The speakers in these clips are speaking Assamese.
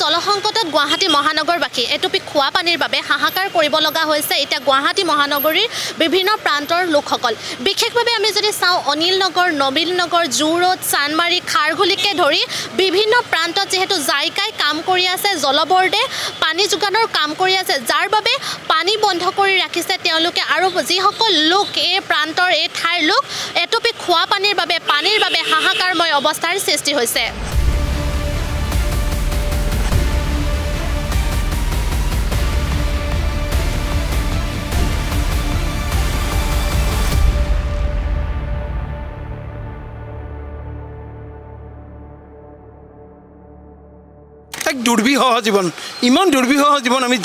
জলসংকটত গুৱাহাটী মহানগৰবাসী এটুপি খোৱা পানীৰ বাবে হাহাকাৰ কৰিব লগা হৈছে এতিয়া গুৱাহাটী মহানগৰীৰ বিভিন্ন প্ৰান্তৰ লোকসকল বিশেষভাৱে আমি যদি চাওঁ অনিল নগৰ নবীন নগৰ জু ৰোড চানমাৰী খাৰঘুলিকে ধৰি বিভিন্ন প্ৰান্তত যেহেতু জাইকাই কাম কৰি আছে জলবৰ্ডে পানী যোগানৰ কাম কৰি আছে যাৰ বাবে পানী বন্ধ কৰি ৰাখিছে তেওঁলোকে আৰু যিসকল লোক এই প্ৰান্তৰ এই ঠাইৰ লোক এটুপি খোৱা পানীৰ বাবে হাহাকাৰময় অৱস্থাৰ সৃষ্টি হৈছে এক দুৰ্বিষহ জীৱন ইমান দুৰ্বিষহ জীৱন আমি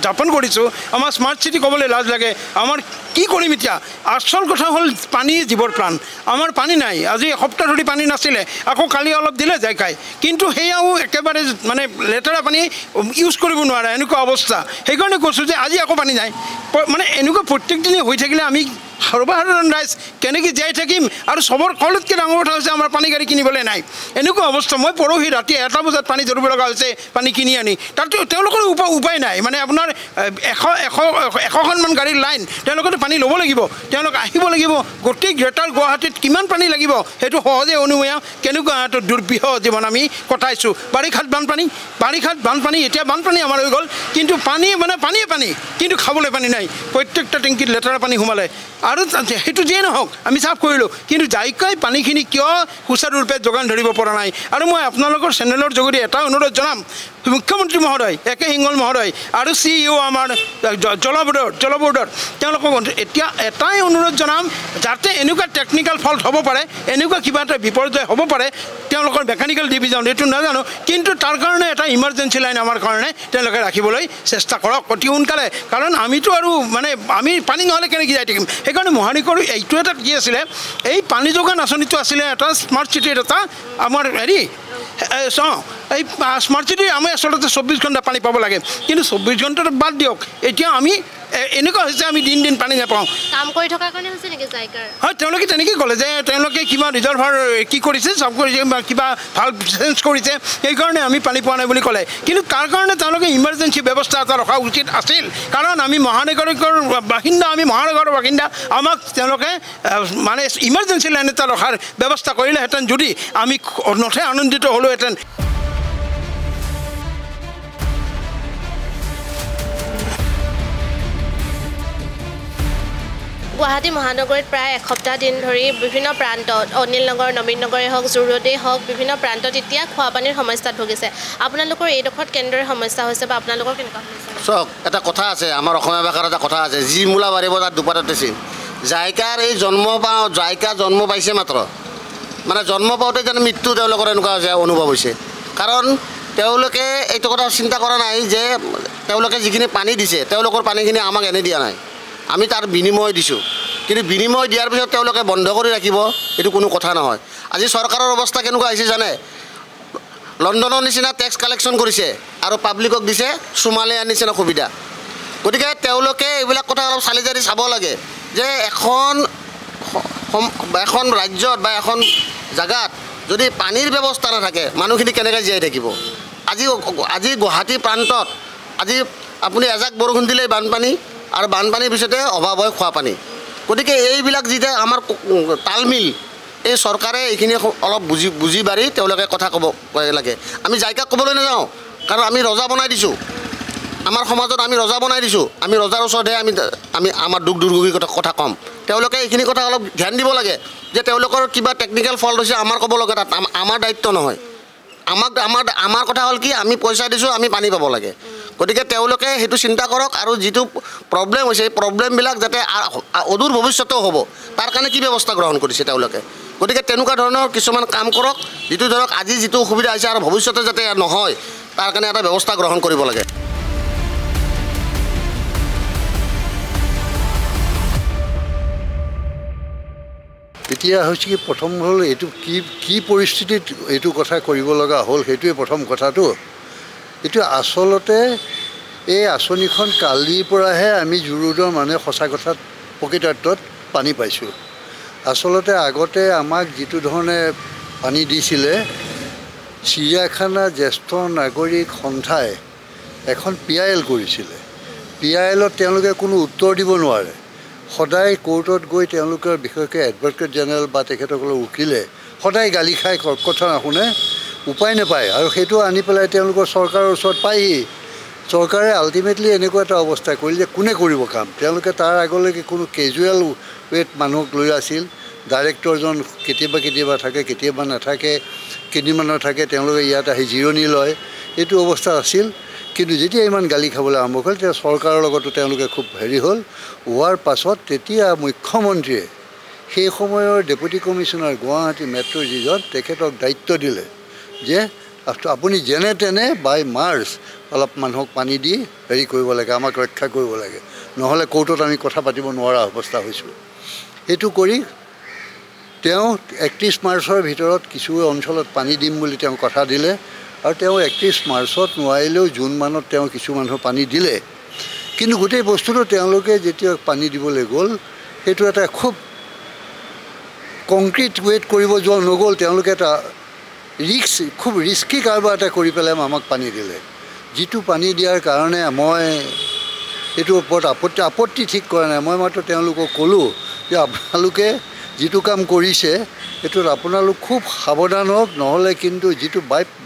যাপন কৰিছোঁ আমাৰ স্মাৰ্ট চিটি ক'বলৈ লাজ লাগে আমাৰ কি কৰিম এতিয়া আচল কথা হ'ল পানী জীৱৰ প্ৰাণ আমাৰ পানী নাই আজি এসপ্তাহ ধৰি পানী নাছিলে আকৌ কালি অলপ দিলে যায় খাই কিন্তু সেয়াও একেবাৰে মানে লেতেৰা পানী ইউজ কৰিব নোৱাৰে এনেকুৱা অৱস্থা সেইকাৰণে কৈছোঁ যে আজি আকৌ পানী নাই মানে এনেকুৱা প্ৰত্যেক দিনে হৈ থাকিলে আমি সৰ্বসাধাৰণ ৰাইজ কেনেকৈ জীয়াই থাকিম আৰু চবৰ সকলোতকৈ ডাঙৰ কথা হৈছে আমাৰ পানী গাড়ী কিনিবলৈ নাই এনেকুৱা অৱস্থা মই পৰহি ৰাতি 1টা বজাত পানী ধৰিব লগা হৈছে পানী কিনি আনি তাতো তেওঁলোকৰ উপায় নাই মানে আপোনাৰ 100খনমান গাড়ীৰ লাইন তেওঁলোকেতো পানী ল'ব লাগিব তেওঁলোক আহিব লাগিব গোটেই গ্ৰেটাৰ গুৱাহাটীত কিমান পানী লাগিব সেইটো সহজে অনুময়া কেনেকুৱা এটা দুৰ্বিষহ জীৱন আমি কটাইছোঁ বাৰিষাত বানপানী এতিয়া বানপানী আমাৰ হৈ গ'ল কিন্তু পানী মানে পানী কিন্তু খাবলৈ পানী নাই প্ৰত্যেকটা টেংকিত লেতেৰা পানী সোমালে আৰু সেইটো যিয়ে নহওক আমি চাফ কৰিলোঁ কিন্তু জাইকাই পানীখিনি কিয় সুচাৰুৰূপে যোগান ধৰিব পৰা নাই আৰু মই আপোনালোকৰ চেনেলৰ যোগেদি এটা অনুৰোধ জনাম মুখ্যমন্ত্ৰী মহোদয় একে সিংহল মহোদয় আৰু CEO আমাৰ জলবৰ্ডৰ তেওঁলোকক এতিয়া এটাই অনুৰোধ জনাম যাতে এনেকুৱা টেকনিকেল ফল্ট হ'ব পাৰে এনেকুৱা কিবা এটা বিপৰ্যয় হ'ব পাৰে তেওঁলোকৰ মেকানিকেল ডিভিজন এইটো নাজানো কিন্তু তাৰ কাৰণে এটা ইমাৰ্জেঞ্চি লাইন আমাৰ কাৰণে তেওঁলোকে ৰাখিবলৈ চেষ্টা কৰক অতি সোনকালে কাৰণ আমিতো আৰু মানে আমি পানী নহ'লে কেনেকৈ যাই থাকিম সেইকাৰণে মহানগৰ এইটো এটা কি আছিলে এই পানী যোগান আঁচনিটো আছিলে এটা স্মাৰ্ট চিটিৰ এটা আমাৰ হেৰি এই স্মাৰ্ট চিটি আমি আচলতে 24 ঘণ্টা পানী পাব লাগে কিন্তু 24 ঘণ্টাত বাদ দিয়ক এতিয়া আমি এনেকুৱা হৈছে আমি দিন পানী নাপাওঁ কাম কৰি থকাৰ কাৰণে হৈছে নেকি জাইকাৰ হয় তেওঁলোকে তেনেকৈ ক'লে যে তেওঁলোকে কিবা ৰিজাৰ্ভাৰ কি কৰিছে চব কৰিছে বা কিবা ভাল চেঞ্জ কৰিছে সেইকাৰণে আমি পানী পোৱা নাই বুলি ক'লে কিন্তু তাৰ কাৰণে তেওঁলোকে ইমাৰ্জেঞ্চি ব্যৱস্থা এটা ৰখা উচিত আছিল কাৰণ আমি মহানগৰৰ বাসিন্দা আমাক তেওঁলোকে মানে ইমাৰ্জেঞ্চি লাইন এটা ৰখাৰ ব্যৱস্থা কৰিলেহেঁতেন যদি আমি নথে আনন্দিত হ'লোহেঁতেন গুৱাহাটী মহানগৰীত প্ৰায় এসপ্তাহ দিন ধৰি বিভিন্ন প্ৰান্তত অনিল নগৰ নবীন নগৰে হওক জু ৰোডেই হওক বিভিন্ন প্ৰান্তত এতিয়া খোৱা পানীৰ সমস্যাত ভুগিছে আপোনালোকৰ এইডোখৰত কেনেদৰে সমস্যা হৈছে বা আপোনালোকৰ কেনেকুৱা সমস্যা চাওক এটা কথা আছে আমাৰ অসমীয়া ভাষাৰ এটা কথা আছে যি মূলা বাঢ়িব তাত দুপাততে চিন জাইকাৰ এই জাইকা জন্ম পাইছে মাত্ৰ মানে জন্ম পাওঁতে যেন মৃত্যু তেওঁলোকৰ এনেকুৱা হৈছে অনুভৱ হৈছে কাৰণ তেওঁলোকে এইটো কথা চিন্তা কৰা নাই যে তেওঁলোকে যিখিনি পানী দিছে তেওঁলোকৰ পানীখিনি আমাক এনে দিয়া নাই আমি তাৰ বিনিময় দিছোঁ কিন্তু বিনিময় দিয়াৰ পিছত তেওঁলোকে বন্ধ কৰি ৰাখিব এইটো কোনো কথা নহয় আজি চৰকাৰৰ অৱস্থা কেনেকুৱা হৈছে জানে লণ্ডনৰ নিচিনা টেক্স কালেকশ্যন কৰিছে আৰু পাব্লিকক দিছে সোমালিয়াৰ নিচিনা সুবিধা গতিকে তেওঁলোকে এইবিলাক কথা অলপ চালি জাৰি চাব লাগে যে এখন ৰাজ্যত বা এখন জাগাত যদি পানীৰ ব্যৱস্থা নাথাকে মানুহখিনি কেনেকৈ জীয়াই থাকিব আজি গুৱাহাটী প্ৰান্তত আজি আপুনি এজাক বৰষুণ দিলেই বানপানী আৰু বানপানীৰ পিছতে অভাৱ হয় খোৱা পানী গতিকে এইবিলাক যেতিয়া আমাৰ তালমিল এই চৰকাৰে এইখিনি অলপ বুজি বাঢ়ি তেওঁলোকে কথা ক'ব লাগে আমি জাইকাক ক'বলৈ নাযাওঁ কাৰণ আমি ৰজা বনাই দিছোঁ আমাৰ সমাজত আমি ৰজা বনাই দিছোঁ আমি ৰজাৰ ওচৰতহে আমি আমাৰ দুখ দুৰ্গতিৰ কথা ক'ম তেওঁলোকে এইখিনি কথা অলপ ধ্যান দিব লাগে যে তেওঁলোকৰ কিবা টেকনিকেল ফল্ট হৈছে আমাৰ ক'ব লগা তাত আমাৰ দায়িত্ব নহয় আমাৰ কথা হ'ল কি আমি পইচা দিছোঁ আমি পানী পাব লাগে গতিকে তেওঁলোকে সেইটো চিন্তা কৰক আৰু যিটো প্ৰব্লেম হৈছে এই প্ৰব্লেমবিলাক যাতে অদূৰ ভৱিষ্যতেও হ'ব তাৰ কাৰণে কি ব্যৱস্থা গ্ৰহণ কৰিছে তেওঁলোকে গতিকে তেনেকুৱা ধৰণৰ কিছুমান কাম কৰক যিটো ধৰক আজি যিটো অসুবিধা হৈছে আৰু ভৱিষ্যতে যাতে নহয় তাৰ কাৰণে এটা ব্যৱস্থা গ্ৰহণ কৰিব লাগে এতিয়া হৈছে কি প্ৰথম হ'ল এইটো কি পৰিস্থিতিত এইটো কথা কৰিব লগা হ'ল সেইটোৱে প্ৰথম কথাটো এইটো আচলতে এই আঁচনিখন কালিৰ পৰাহে আমি জু ৰোডৰ মানে সঁচা কথাত প্ৰকৃতাৰ্থত পানী পাইছোঁ আচলতে আগতে আমাক যিটো ধৰণে পানী দিছিলে চিৰিয়াখানা জ্যেষ্ঠ নাগৰিক সন্থাই এখন PIL কৰিছিলে। PILত তেওঁলোকে কোনো উত্তৰ দিব নোৱাৰে। সদায় কোৰ্টত গৈ তেওঁলোকৰ বিশেষকৈ এডভোকেট জেনেৰেল বা তেখেতসকলৰ উকিলে সদায় গালি খাই কথা নুশুনে, উপায় নাপায় আৰু সেইটো আনি পেলাই তেওঁলোকৰ চৰকাৰৰ ওচৰত পায়হি। চৰকাৰে আল্টিমেটলি এনেকুৱা এটা অৱস্থা কৰিলে যে কোনে কৰিব কাম। তেওঁলোকে তাৰ আগলৈকে কোনো কেজুৱেল ৱেত মানুহক লৈ আছিল। ডাইৰেক্টৰজন কেতিয়াবা থাকে, কেতিয়াবা নাথাকে, কেইদিনমানৰ থাকে, তেওঁলোকে ইয়াত আহি জিৰণি লয়, এইটো অৱস্থা আছিল। কিন্তু যেতিয়া ইমান গালি খাবলৈ আৰম্ভ কৰিলে তেতিয়া চৰকাৰৰ লগতো তেওঁলোকে খুব হ'ল। হোৱাৰ পাছত তেতিয়া মুখ্যমন্ত্ৰীয়ে সেই সময়ৰ ডেপুটি কমিশ্যনাৰ গুৱাহাটী মেট্ৰ' যিজন তেখেতক দায়িত্ব দিলে যে আপুনি যেনে তেনে বাই মাৰ্চ অলপ মানুহক পানী দি কৰিব লাগে, আমাক ৰক্ষা কৰিব লাগে, নহ'লে কোৰ্টত আমি কথা পাতিব নোৱাৰা অৱস্থা হৈছোঁ। সেইটো কৰি তেওঁ 31 মাৰ্চৰ ভিতৰত কিছু অঞ্চলত পানী দিম বুলি তেওঁ কথা দিলে আৰু তেওঁ 31 মাৰ্চত নোৱাৰিলেও জুন মানত তেওঁ কিছু মানুহ পানী দিলে। কিন্তু গোটেই বস্তুটো তেওঁলোকে যেতিয়া পানী দিবলৈ গ'ল সেইটো এটা খুব কংক্ৰিট ৱেট কৰিব যোৱা নগ'ল। তেওঁলোকে এটা খুব ৰিস্কি কাৰবাৰ এটা কৰি পেলাই আমাক পানী দিলে। যিটো পানী দিয়াৰ কাৰণে মই এইটোৰ ওপৰত আপত্তি ঠিক কৰা নাই। মই মাত্ৰ তেওঁলোকক ক'লোঁ যে আপোনালোকে যিটো কাম কৰিছে এইটোত আপোনালোক খুব সাৱধান হওক, নহ'লে কিন্তু যিটো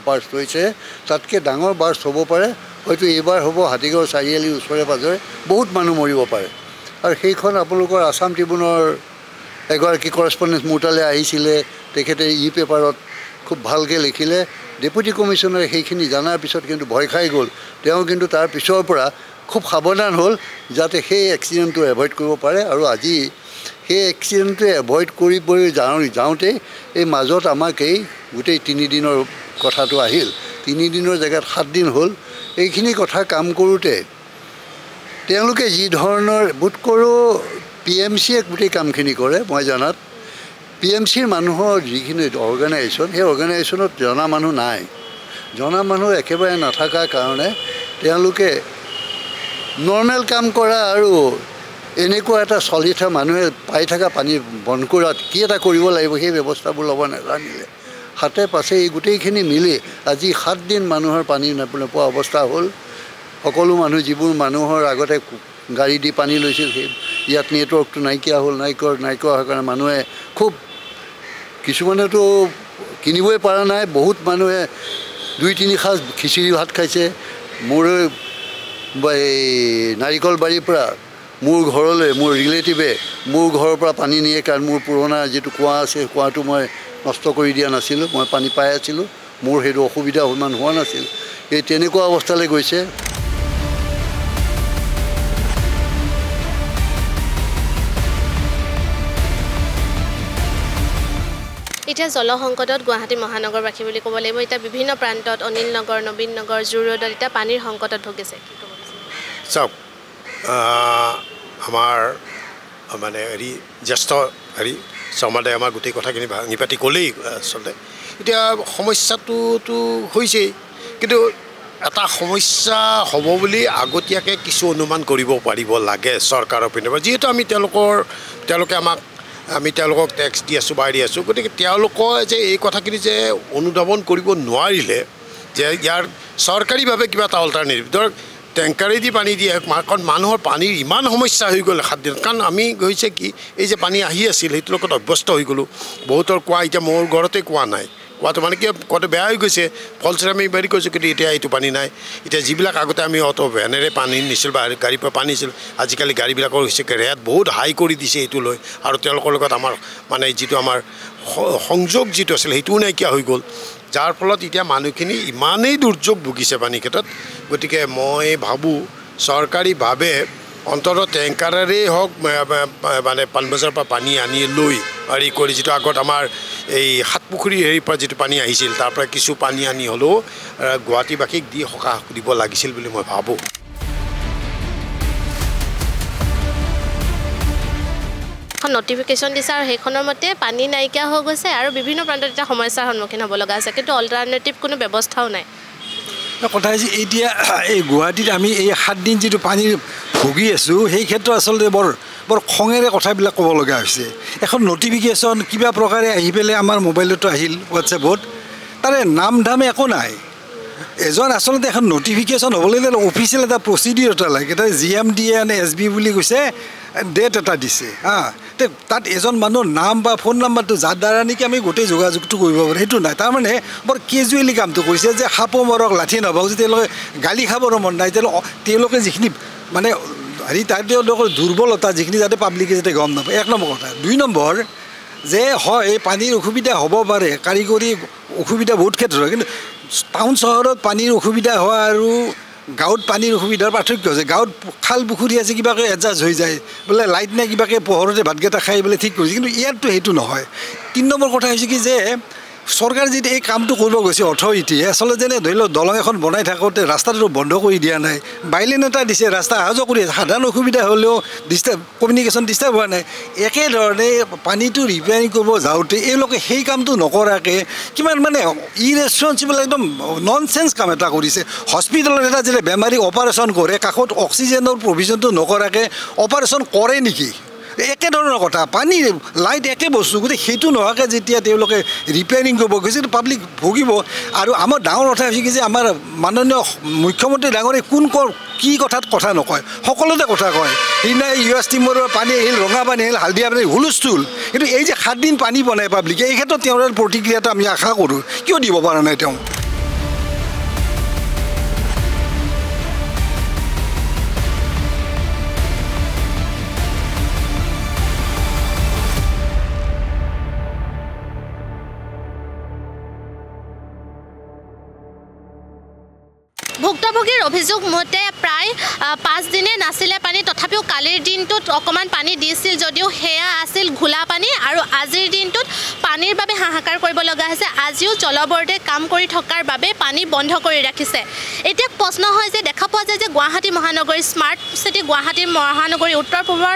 বাৰ্ষ্ট হৈছে তাতকৈ ডাঙৰ বাৰ্ষ্ট হ'ব পাৰে। হয়তো এইবাৰ হ'ব হাতীগাঁও চাৰিআলিৰ ওচৰে পাজৰে বহুত মানুহ মৰিব পাৰে। আৰু সেইখন আপোনালোকৰ আছাম ট্ৰিবিউনৰ এগৰাকী কৰস্পণ্ডেণ্ট মোৰ তালৈ আহিছিলে, তেখেতে পেপাৰত খুব ভালকৈ লিখিলে। ডেপুটি কমিশ্যনাৰে সেইখিনি জনাৰ পিছত কিন্তু ভয় খাই গ'ল। তেওঁ কিন্তু তাৰ পিছৰ পৰা খুব সাৱধান হ'ল যাতে সেই এক্সিডেণ্টটো এভইড কৰিব পাৰে। আৰু আজি সেই এক্সিডেণ্টটো এভইড কৰিবলৈ যাওঁতেই এই মাজত আমাক এই গোটেই 3 দিনৰ কথাটো আহিল। 3 দিনৰ জেগাত 7 দিন হ'ল। এইখিনি কথা কাম কৰোঁতে তেওঁলোকে যি ধৰণৰ বোধ কৰোঁ PMCয়ে গোটেই কামখিনি কৰে। মই জনাত PMCৰ মানুহৰ যিখিনি অৰ্গেনাইজেশ্যন, সেই অৰ্গেনাইজেশ্যনত জনা মানুহ নাই। জনা মানুহ একেবাৰে নাথাকাৰ কাৰণে তেওঁলোকে নৰ্মেল কাম কৰা আৰু এনেকুৱা এটা চলি থকা মানুহে পাই থকা পানী বন্ধ কৰাত কি এটা কৰিব লাগিব সেই ব্যৱস্থাবোৰ ল'ব নাজানিলে। হাতে পাছে এই গোটেইখিনি মিলি আজি 7 দিন মানুহৰ পানী নোপোৱা অৱস্থা হ'ল। সকলো মানুহ যিবোৰ মানুহৰ আগতে গাড়ী দি পানী লৈছিল সেই ইয়াত নেটৱৰ্কটো নাইকিয়া হ'ল। নাইকিয়া হোৱাৰ কাৰণে মানুহে খুব কিছুমানেতো কিনিবই পৰা নাই। বহুত মানুহে 2-3 সাঁজ খিচিৰি ভাত খাইছে। মোৰ এই নাৰিকল বাৰীৰ পৰা মোৰ ঘৰলৈ মোৰ ৰিলেটিভে মোৰ ঘৰৰ পৰা পানী নিয়ে, কাৰণ মোৰ পুৰণা যিটো কুঁৱা আছে কুঁৱাটো মই নষ্ট কৰি দিয়া নাছিলোঁ, মই পানী পাই আছিলোঁ, মোৰ সেইটো অসুবিধা ইমান হোৱা নাছিল। এই তেনেকুৱা অৱস্থালৈ গৈছে। এতিয়া জলসংকটত গুৱাহাটী মহানগৰবাসী বুলি ক'ব লাগিব। এতিয়া বিভিন্ন প্ৰান্তত অনিল নগৰ, নবীন নগৰ, জু ৰোডত এতিয়া পানীৰ সংকটত ভুগিছে। কি ক'ব বিচাৰে? চাওক, আমাৰ মানে জ্যেষ্ঠ শৰ্মাদাই আমাৰ গোটেই কথাখিনি ভাঙি পাতি ক'লেই আচলতে। এতিয়া সমস্যাটোতো হৈছেই, কিন্তু এটা সমস্যা হ'ব বুলি আগতীয়াকৈ কিছু অনুমান কৰিব পাৰিব লাগে চৰকাৰৰ পিনৰ পৰা। যিহেতু আমি তেওঁলোকে আমি তেওঁলোকক টেক্স দি আছোঁ বা দি আছোঁ, গতিকে তেওঁলোকে যে এই কথাখিনি যে অনুধাৱন কৰিব নোৱাৰিলে যে ইয়াৰ চৰকাৰীভাৱে কিবা এটা অল্টাৰনেটিভ ধৰক টেংকাৰেদি পানী দিয়ে, কাৰণ মানুহৰ পানীৰ ইমান সমস্যা হৈ গ'ল 7 দিনত। কাৰণ আমি হৈছে কি এই যে পানী আহি আছিল সেইটোৰ লগত অভ্যস্ত হৈ গ'লোঁ। বহুতৰ কুঁৱা, এতিয়া মোৰ ঘৰতে কুঁৱা নাই, কুঁৱাটো মানে কি কুঁৱাটো বেয়া হৈ গৈছে, ফলস্বৰূপে আমি হেৰি কৰিছোঁ। কিন্তু এতিয়া এইটো পানী নাই। এতিয়া যিবিলাক আগতে আমি ভেনেৰে পানী নিছিলোঁ বা গাড়ীৰ পৰা পানী নিছিলোঁ, আজিকালি গাড়ীবিলাকৰ হৈছে ৰেট বহুত হাই কৰি দিছে এইটো লৈ। আৰু তেওঁলোকৰ লগত আমাৰ মানে যিটো আমাৰ সংযোগ যিটো আছিল সেইটোও নাইকিয়া হৈ গ'ল, যাৰ ফলত এতিয়া মানুহখিনি ইমানেই দুৰ্যোগ ভুগিছে পানীৰ ক্ষেত্ৰত। গতিকে মই ভাবোঁ চৰকাৰীভাৱে অন্ততঃ টেংকাৰেৰেই হওক মানে পাণবজাৰৰ পৰা পানী আনি লৈ হেৰি কৰি যিটো আগত আমাৰ এই সাতপুখুৰী হেৰিৰ পৰা যিটো পানী আহিছিল তাৰ পৰা কিছু পানী আনি হ'লেও গুৱাহাটীবাসীক দি সকাহ দিব লাগিছিল বুলি মই ভাবোঁ। নটিফিকেশ্যন দিছে আৰু সেইখনৰ মতে পানী নাইকিয়া হৈ গৈছে আৰু বিভিন্ন প্ৰান্তত এতিয়া সমস্যাৰ সন্মুখীন হ'ব লগা হৈছে, কিন্তু অল্টাৰনেটিভ কোনো ব্যৱস্থাও নাই। কথা হৈছে এতিয়া এই গুৱাহাটীত আমি এই 7 দিন যিটো পানী ভুগি আছোঁ সেই ক্ষেত্ৰত আচলতে বৰ খঙেৰে কথাবিলাক ক'ব লগা হৈছে। এখন নটিফিকেশ্যন কিবা প্ৰকাৰে আহি পেলাই আমাৰ মোবাইলতো আহিল, হোৱাটছএপত। তাৰে নাম ধাম একো নাই এজন আচলতে এখন নটিফিকেশ্যন হ'বলৈ অফিচিয়েল এটা প্ৰচিডিউৰ এটা লাগে এটা GMDA নে SB বুলি কৈছে ডেট এটা দিছে তাত এজন মানুহৰ নাম বা ফোন নাম্বাৰটো যাৰ দ্বাৰা নেকি আমি গোটেই যোগাযোগটো কৰিব পাৰোঁ সেইটো নাই তাৰমানে বৰ কেজুৱেলি কামটো কৰিছে যে সাপো মৰক লাঠি নভাওক যে তেওঁলোকে গালি খাবৰ মন নাই তেওঁলোকে যিখিনি মানে হেৰি তাৰ তেওঁলোকৰ দুৰ্বলতা যিখিনি যাতে পাব্লিকে যাতে গম নাপায় 1 নম্বৰ কথা 2 নম্বৰ যে হয় পানীৰ অসুবিধা হ'ব পাৰে কাৰিকৰী অসুবিধা বহুত ক্ষেত্ৰত হয় কিন্তু টাউন চহৰত পানীৰ অসুবিধা হয় আৰু গাঁৱত পানীৰ অসুবিধাৰ পাৰ্থক্য আছে গাঁৱত খাল পুখুৰী আছে কিবাকৈ এডজাষ্ট হৈ যায় বোলে লাইট নাই কিবাকৈ পোহৰতে ভাতকেইটা খাই বোলে ঠিক কৰিছে কিন্তু ইয়াততো সেইটো নহয় 3 নম্বৰ কথা হৈছে কি যে চৰকাৰে যদি এই কামটো কৰিব গৈছে অথৰিটিয়ে আচলতে যেনে ধৰি লওক দলং এখন বনাই থাকোঁতে ৰাস্তাটো বন্ধ কৰি দিয়া নাই বাইলেন এটা দিছে ৰাস্তা অহা যোৱা কৰি আছে সাধাৰণ অসুবিধা হ'লেও কমিউনিকেশ্যন ডিষ্টাৰ্ব হোৱা নাই একেধৰণে পানীটো ৰিপেয়াৰিং কৰিব যাওঁতে এওঁলোকে সেই কামটো নকৰাকৈ কিমান মানে ইৰেচপনচিবল একদম ননচেন্স কাম এটা কৰিছে হস্পিটেলত এটা যেতিয়া বেমাৰীক অপাৰেশ্যন কৰে কাষত অক্সিজেনৰ প্ৰভিজনটো নকৰাকৈ অপাৰেশ্যন কৰে নেকি একেধৰণৰ কথা পানী লাইট একে বস্তু গতিকে সেইটো নোহোৱাকৈ যেতিয়া তেওঁলোকে ৰিপেয়াৰিং কৰিব গৈছে পাব্লিক ভুগিব আৰু আমাৰ ডাঙৰ কথা হৈছে কি যে আমাৰ মাননীয় মুখ্যমন্ত্ৰী ডাঙৰে কোন কি কথাত কথা নকয় সকলোতে কথা কয় সিদিনা US টিমৰ পানী আহিল ৰঙা পানী আহিল হালধীয়া পানী হুলস্থুল কিন্তু এই যে 7 দিন পানী বনাই পাব্লিকে এই ক্ষেত্ৰত তেওঁৰ প্ৰতিক্ৰিয়াটো আমি আশা কৰোঁ কিয় দিব পৰা নাই তেওঁ ভুক্তভোগীৰ অভিযোগ মতে প্ৰায় 5 দিনে নাছিলে পানী তথাপিও কালিৰ দিনটোত অকমান পানী দিছিল যদিও হেয়া আছিল ঘোলা পানী আৰু আজিৰ দিনটোত পানীৰ বাবে হাহাকাৰ কৰিব লগা হৈছে আজিও জলবৰ্ডে কাম কৰি থকাৰ বাবে পানী বন্ধ কৰি ৰাখিছে এতিয়া প্ৰশ্ন হয় যে দেখা পোৱা যায় যে গুৱাহাটী মহানগৰী স্মাৰ্ট সিটি গুৱাহাটী মহানগৰী উত্তৰ পূবৰ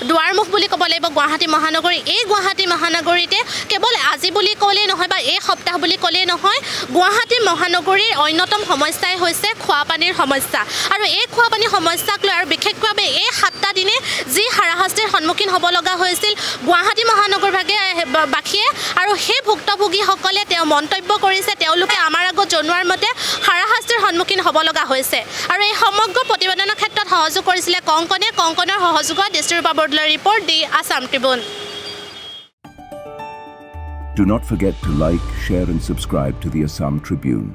দুৱাৰমুখ বুলি ক'ব লাগিব গুৱাহাটী মহানগৰী এই গুৱাহাটী মহানগৰীতে কেৱল আজি বুলি ক'লেই নহয় বা এই সপ্তাহ বুলি ক'লেই নহয় গুৱাহাটী মহানগৰীৰ অন্যতম সমস্যাই হৈছে খোৱা পানীৰ সমস্যা আৰু এই খোৱা পানীৰ সমস্যাক লৈ আৰু বিশেষভাৱে এই 7টা দিনে যি হাৰাশাস্তিৰ সন্মুখীন হ'ব লগা হৈছিল গুৱাহাটী মহানগৰবাসীয়ে আৰু সেই ভুক্তভোগীসকলে তেওঁ মন্তব্য কৰিছে তেওঁলোকে আমাৰ আগত জনোৱাৰ মতে হাৰাশাস্তিৰ সন্মুখীন হ'ব লগা হৈছে আৰু এই সমগ্ৰ প্ৰতিবেদনৰ ক্ষেত্ৰত সহযোগ কৰিছিলে কংকনৰ সহযোগত দৃষ্টিৰূপা বৰদলৈৰ report the Assam Tribune Do not forget to like, share and subscribe to the Assam Tribune.